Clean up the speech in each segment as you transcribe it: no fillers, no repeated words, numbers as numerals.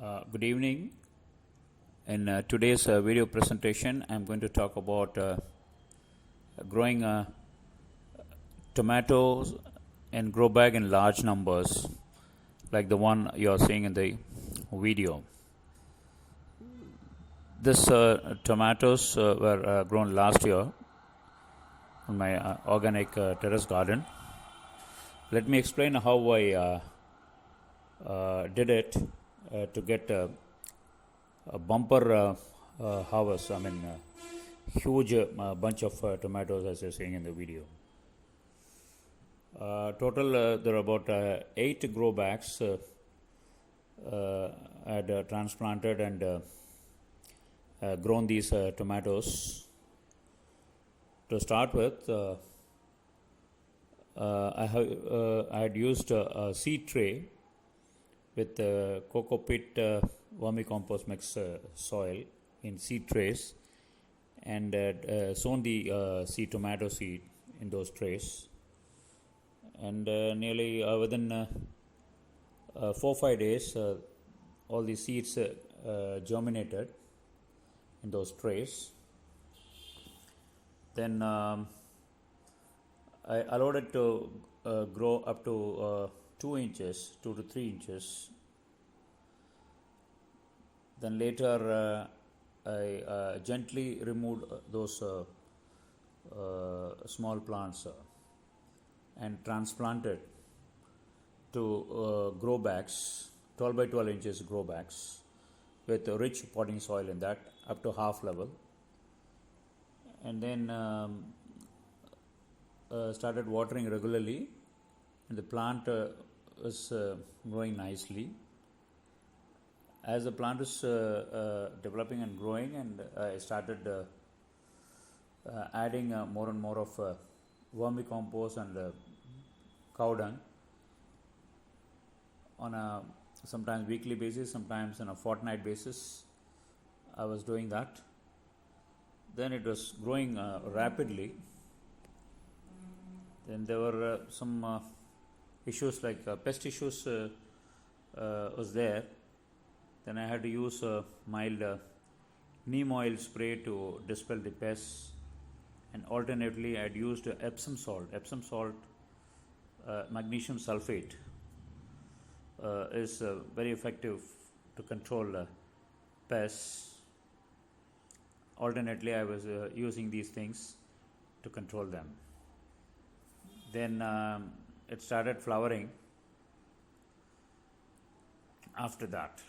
Good evening. In today's video presentation, I'm going to talk about growing tomatoes in grow bag in large numbers, like the one you're seeing in the video. This tomatoes were grown last year in my organic terrace garden. Let me explain how I did it to get a bumper harvest. I mean, huge bunch of tomatoes, as you're seeing in the video. Total, there are about 8 grow bags had transplanted and grown these tomatoes. To start with, I had used a seed tray with cocoa pit vermicompost mix soil in seed trays, and sown the tomato seed in those trays, and nearly within 4-5 days all the seeds germinated in those trays. Then I allowed it to grow up to 2 to 3 inches. Then later I gently removed those small plants and transplanted to grow bags, 12 by 12 inches grow bags with rich potting soil in that up to half level. And then started watering regularly, and the plant is growing nicely. As the plant is developing and growing, and I started adding more and more of vermicompost and cow dung on a sometimes weekly basis, sometimes on a fortnight basis. I was doing that. Then it was growing rapidly. Then there were some issues like pest issues was there. Then I had to use a mild neem oil spray to dispel the pests, and alternately I had used Epsom salt. Magnesium sulfate is very effective to control pests. Alternately, I was using these things to control them. Then it started flowering after that.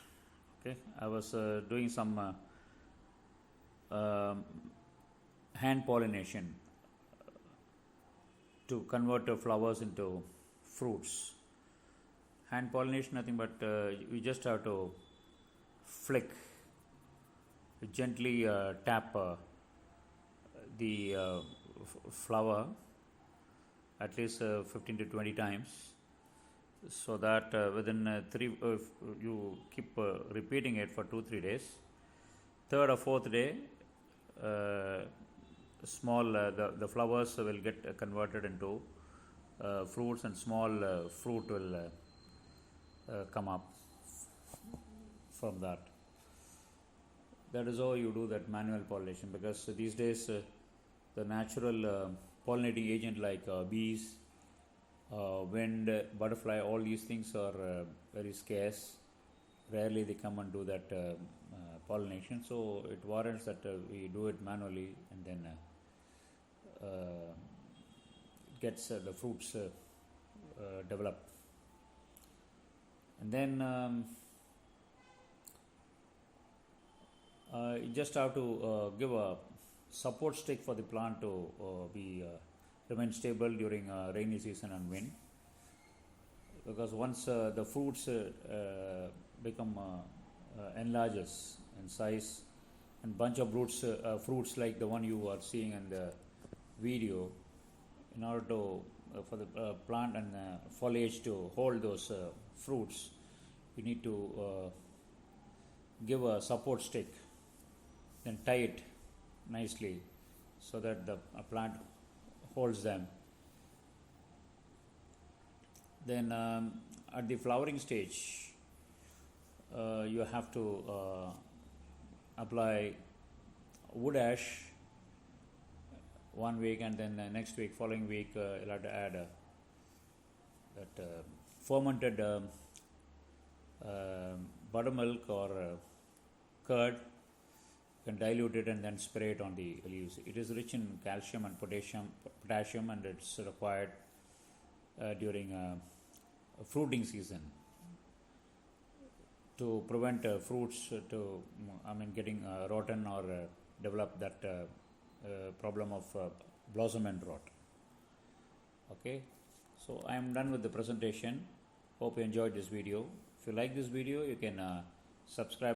Okay, I was doing some hand pollination to convert flowers into fruits. Hand pollination, nothing but you just have to flick, gently tap the flower at least 15 to 20 times, so that within you keep repeating it for 2-3 days. Third or fourth day, the flowers will get converted into fruits, and small fruit will come up from that. That is how you do that manual pollination, because these days the natural pollinating agent like bees, wind, butterfly, all these things are very scarce. Rarely they come and do that pollination, so it warrants that we do it manually, and then gets the fruits develop. And then you just have to give a support stick for the plant to remain stable during rainy season and wind, because once the fruits become enlarges in size, and bunch of fruits like the one you are seeing in the video, in order to for the plant and foliage to hold those fruits, you need to give a support stick, then tie it nicely so that the plant holds them. Then at the flowering stage, you have to apply wood ash 1 week, and then next week, following week, you'll have to add that fermented buttermilk or curd. You can dilute it and then spray it on the leaves. It is rich in calcium and potassium, and it's required during fruiting season to prevent fruits getting rotten or develop that problem of blossom end rot. Okay, so I am done with the presentation. Hope you enjoyed this video. If you like this video, you can subscribe